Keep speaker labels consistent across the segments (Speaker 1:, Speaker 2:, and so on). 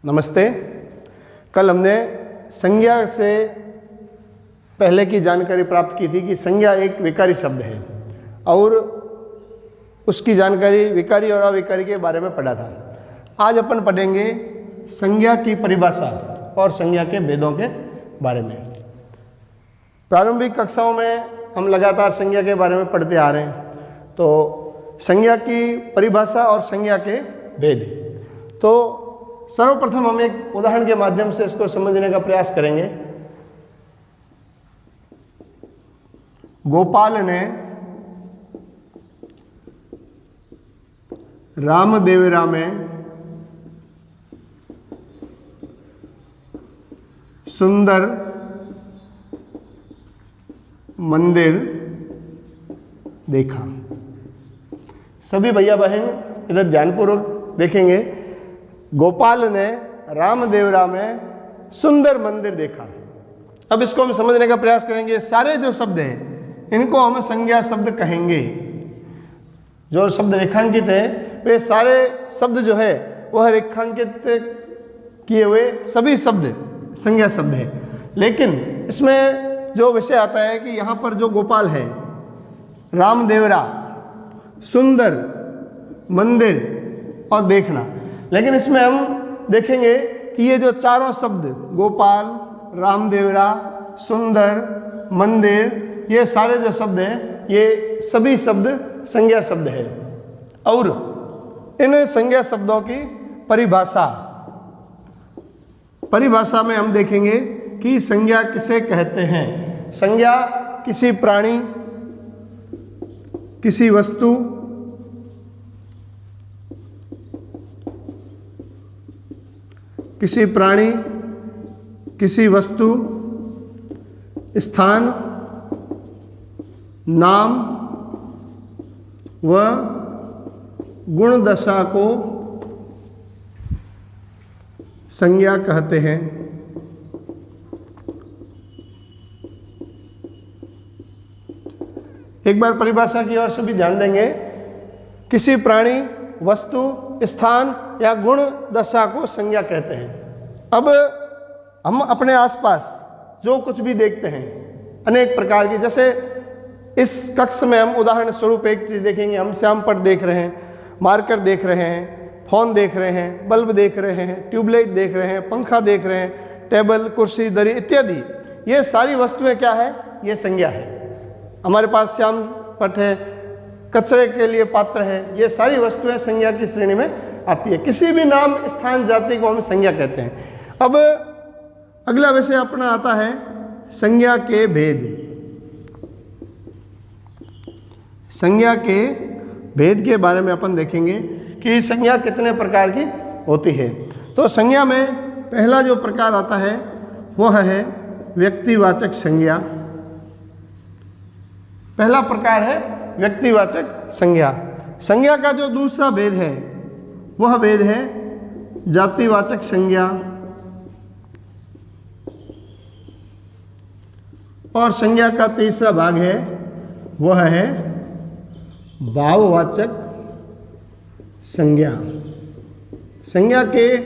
Speaker 1: नमस्ते। कल हमने संज्ञा से पहले की जानकारी प्राप्त की थी कि संज्ञा एक विकारी शब्द है और उसकी जानकारी विकारी और अविकारी के बारे में पढ़ा था। आज अपन पढ़ेंगे संज्ञा की परिभाषा और संज्ञा के भेदों के बारे में। प्रारंभिक कक्षाओं में हम लगातार संज्ञा के बारे में पढ़ते आ रहे हैं, तो संज्ञा की परिभाषा और संज्ञा के भेद। तो सर्वप्रथम हम एक उदाहरण के माध्यम से इसको समझने का प्रयास करेंगे। गोपाल ने रामदेवरा में सुंदर मंदिर देखा। सभी भैया बहन इधर ध्यानपूर्वक देखेंगे। गोपाल ने रामदेवरा में सुंदर मंदिर देखा। अब इसको हम समझने का प्रयास करेंगे। सारे जो शब्द हैं इनको हम संज्ञा शब्द कहेंगे। जो शब्द रेखांकित है वे सारे शब्द जो है वह रेखांकित किए हुए सभी शब्द संज्ञा शब्द है। लेकिन इसमें जो विषय आता है कि यहाँ पर जो गोपाल है, रामदेवरा, सुंदर मंदिर और देखना, लेकिन इसमें हम देखेंगे कि ये जो चारों शब्द गोपाल, रामदेवरा, सुंदर, मंदिर, ये सारे जो शब्द हैं ये सभी शब्द संज्ञा शब्द है। और इन संज्ञा शब्दों की परिभाषा में हम देखेंगे कि संज्ञा किसे कहते हैं। संज्ञा किसी प्राणी, किसी वस्तु, किसी वस्तु, स्थान, नाम व गुण दशा को संज्ञा कहते हैं। एक बार परिभाषा की ओर सभी ध्यान देंगे। किसी प्राणी, वस्तु, स्थान या गुण दशा को संज्ञा कहते हैं। अब हम अपने आसपास जो कुछ भी देखते हैं अनेक प्रकार की, जैसे इस कक्ष में हम उदाहरण स्वरूप एक चीज़ देखेंगे। हम श्यामपट्ट देख रहे हैं, मार्कर देख रहे हैं, फोन देख रहे हैं, बल्ब देख रहे हैं, ट्यूबलाइट देख रहे हैं, पंखा देख रहे हैं, टेबल, कुर्सी, दरी इत्यादि। ये सारी वस्तुएं क्या है? ये संज्ञा है। हमारे पास श्यामपट्ट है, कचरे के लिए पात्र है, ये सारी वस्तुएं संज्ञा की श्रेणी में आती है। किसी भी नाम, स्थान, जाति को हम संज्ञा कहते हैं। अब अगला विषय अपना आता है संज्ञा के भेद। संज्ञा के भेद के बारे में अपन देखेंगे कि संज्ञा कितने प्रकार की होती है। तो संज्ञा में पहला जो प्रकार आता है वह है व्यक्तिवाचक संज्ञा। पहला प्रकार है व्यक्तिवाचक संज्ञा। संज्ञा का जो दूसरा भेद है वह भेद है जातिवाचक संज्ञा। और संज्ञा का तीसरा भाग है वह है भाववाचक संज्ञा। संज्ञा के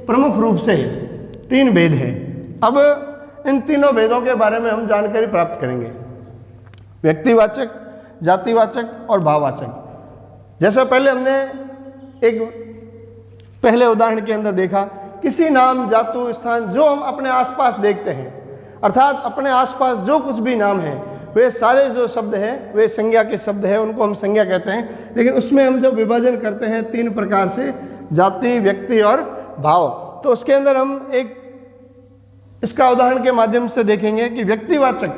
Speaker 1: प्रमुख रूप से तीन भेद हैं। अब इन तीनों भेदों के बारे में हम जानकारी प्राप्त करेंगे। व्यक्तिवाचक, जातिवाचक और भाववाचक। जैसा पहले हमने एक पहले उदाहरण के अंदर देखा, किसी नाम, जातु, स्थान जो हम अपने आसपास देखते हैं, अर्थात अपने आसपास जो कुछ भी नाम है वे सारे जो शब्द हैं वे संज्ञा के शब्द हैं, उनको हम संज्ञा कहते हैं। लेकिन उसमें हम जब विभाजन करते हैं तीन प्रकार से, जाति, व्यक्ति और भाव, तो उसके अंदर हम एक इसका उदाहरण के माध्यम से देखेंगे कि व्यक्तिवाचक,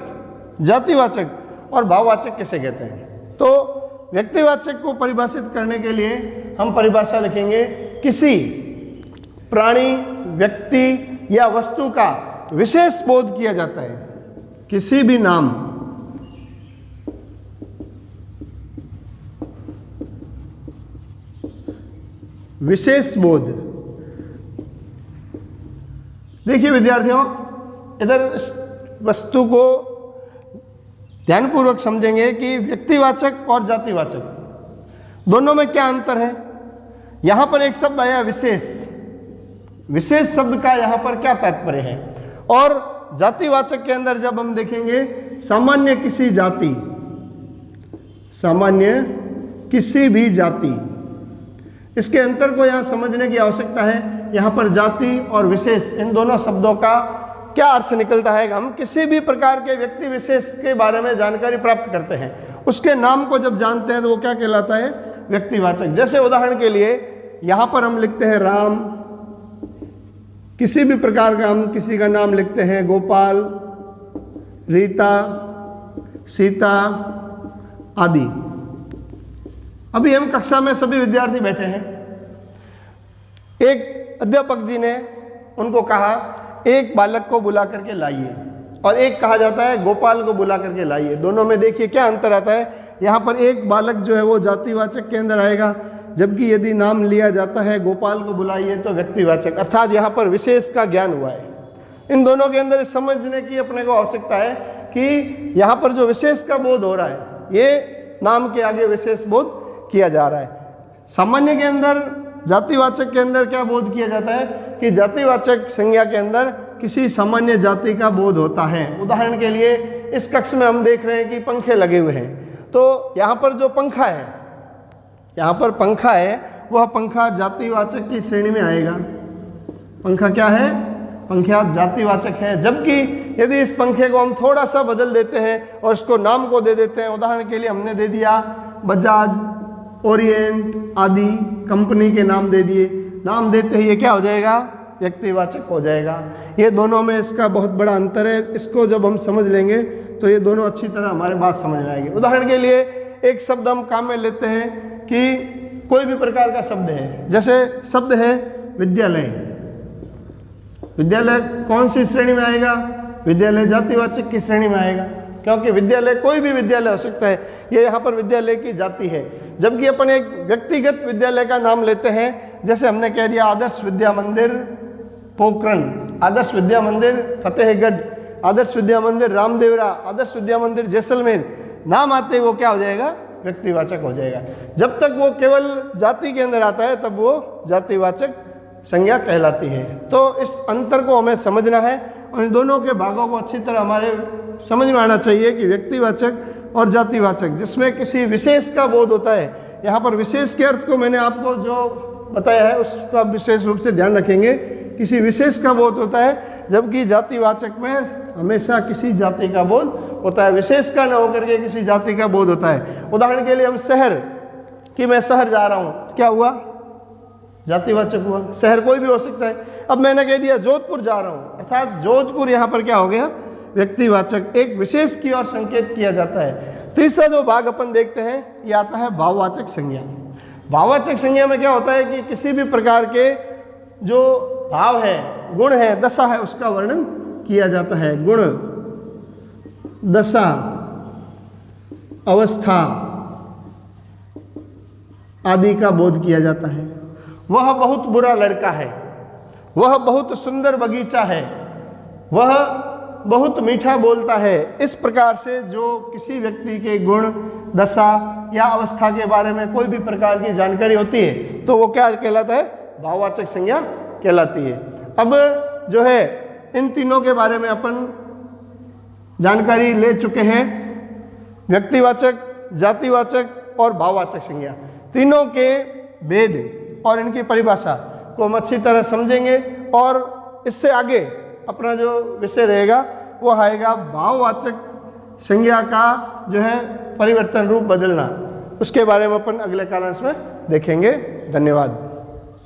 Speaker 1: जातिवाचक और भाववाचक किसे कहते हैं। तो व्यक्तिवाचक को परिभाषित करने के लिए हम परिभाषा लिखेंगे, किसी प्राणी, व्यक्ति या वस्तु का विशेष बोध किया जाता है। किसी भी नाम, विशेष बोध। देखिए विद्यार्थियों, इधर वस्तु को ध्यानपूर्वक समझेंगे कि व्यक्तिवाचक और जातिवाचक दोनों में क्या अंतर है। यहां पर एक शब्द आया विशेष, विशेष शब्द का यहाँ पर क्या तात्पर्य है। और जातिवाचक के अंदर जब हम देखेंगे सामान्य किसी जाति, सामान्य किसी भी जाति, इसके अंतर को यहाँ समझने की आवश्यकता है। यहाँ पर जाति और विशेष इन दोनों शब्दों का क्या अर्थ निकलता है। हम किसी भी प्रकार के व्यक्ति विशेष के बारे में जानकारी प्राप्त करते हैं, उसके नाम को जब जानते हैं तो वो क्या कहलाता है, व्यक्तिवाचक। जैसे उदाहरण के लिए यहाँ पर हम लिखते हैं राम, किसी भी प्रकार का हम किसी का नाम लिखते हैं, गोपाल, रीता, सीता आदि। अभी हम कक्षा में सभी विद्यार्थी बैठे हैं, एक अध्यापक जी ने उनको कहा एक बालक को बुला करके लाइए, और एक कहा जाता है गोपाल को बुला करके लाइए। दोनों में देखिए क्या अंतर आता है। यहाँ पर एक बालक जो है वो जातिवाचक के अंदर आएगा, जबकि यदि नाम लिया जाता है गोपाल को बुलाइए तो व्यक्तिवाचक, अर्थात यहाँ पर विशेष का ज्ञान हुआ है। इन दोनों के अंदर समझने की अपने को आवश्यकता है कि यहाँ पर जो विशेष का बोध हो रहा है, ये नाम के आगे विशेष बोध किया जा रहा है। सामान्य के अंदर, जातिवाचक के अंदर क्या बोध किया जाता है कि जातिवाचक संज्ञा के अंदर किसी सामान्य जाति का बोध होता है। उदाहरण के लिए इस कक्ष में हम देख रहे हैं कि पंखे लगे हुए हैं, तो यहाँ पर जो पंखा है, यहाँ पर पंखा है, वह पंखा जातिवाचक की श्रेणी में आएगा। पंखा क्या है, पंखा जातिवाचक है। जबकि यदि इस पंखे को हम थोड़ा सा बदल देते हैं और इसको नाम को दे देते हैं, उदाहरण के लिए हमने दे दिया बजाज, ओरिएंट आदि कंपनी के नाम दे दिए, नाम देते ही ये क्या हो जाएगा, व्यक्तिवाचक हो जाएगा। ये दोनों में इसका बहुत बड़ा अंतर है। इसको जब हम समझ लेंगे तो ये दोनों अच्छी तरह हमारे बात समझ में आएगी। उदाहरण के लिए एक शब्द हम काम में लेते हैं कि कोई भी प्रकार का शब्द है, जैसे शब्द है विद्यालय। विद्यालय कौन सी श्रेणी में आएगा, विद्यालय जातिवाचक की श्रेणी में आएगा, क्योंकि विद्यालय कोई भी विद्यालय हो सकता है, ये यहाँ पर विद्यालय की जाति है। जबकि अपन एक व्यक्तिगत विद्यालय का नाम लेते हैं, जैसे हमने कह दिया आदर्श विद्या मंदिर पोखरण, आदर्श विद्या मंदिर फतेहगढ़, आदर्श विद्या मंदिर रामदेवरा, आदर्श विद्या मंदिर जैसलमेर, नाम आते ही वो क्या हो जाएगा, व्यक्तिवाचक हो जाएगा। जब तक वो केवल जाति के अंदर आता है तब वो जातिवाचक संज्ञा कहलाती है। तो इस अंतर को हमें समझना है और इन दोनों के भागों को अच्छी तरह हमारे समझ में आना चाहिए कि व्यक्तिवाचक और जातिवाचक, जिसमें किसी विशेष का बोध होता है। यहाँ पर विशेष के अर्थ को मैंने आपको जो बताया है उसका विशेष रूप से ध्यान रखेंगे, किसी विशेष का बोध होता है, जबकि जातिवाचक में हमेशा किसी जाति का बोध होता है, विशेष का न होकर के किसी जाति का बोध होता है। उदाहरण के लिए हम शहर, कि मैं शहर जा रहा हूँ, क्या हुआ, जातिवाचक हुआ। शहर कोई भी हो सकता है। अब मैंने कह दिया जोधपुर जा रहा हूँ, अर्थात जोधपुर यहाँ पर क्या हो गया, व्यक्तिवाचक, एक विशेष की ओर संकेत किया जाता है। तीसरा जो भाग अपन देखते हैं ये आता है भाववाचक संज्ञा। भाववाचक संज्ञा में क्या होता है कि किसी भी प्रकार के जो भाव है, गुण है, दशा है, उसका वर्णन किया जाता है। गुण, दशा, अवस्था आदि का बोध किया जाता है। वह बहुत बुरा लड़का है, वह बहुत सुंदर बगीचा है, वह बहुत मीठा बोलता है। इस प्रकार से जो किसी व्यक्ति के गुण, दशा या अवस्था के बारे में कोई भी प्रकार की जानकारी होती है तो वो क्या कहलाता है, भाववाचक संज्ञा कहलाती है। अब जो है इन तीनों के बारे में अपन जानकारी ले चुके हैं, व्यक्तिवाचक, जातिवाचक और भाववाचक संज्ञा। तीनों के भेद और इनकी परिभाषा को हम अच्छी तरह समझेंगे और इससे आगे अपना जो विषय रहेगा वो आएगा भाववाचक संज्ञा का जो है परिवर्तन रूप बदलना। उसके बारे में अपन अगले कालांश में देखेंगे। धन्यवाद।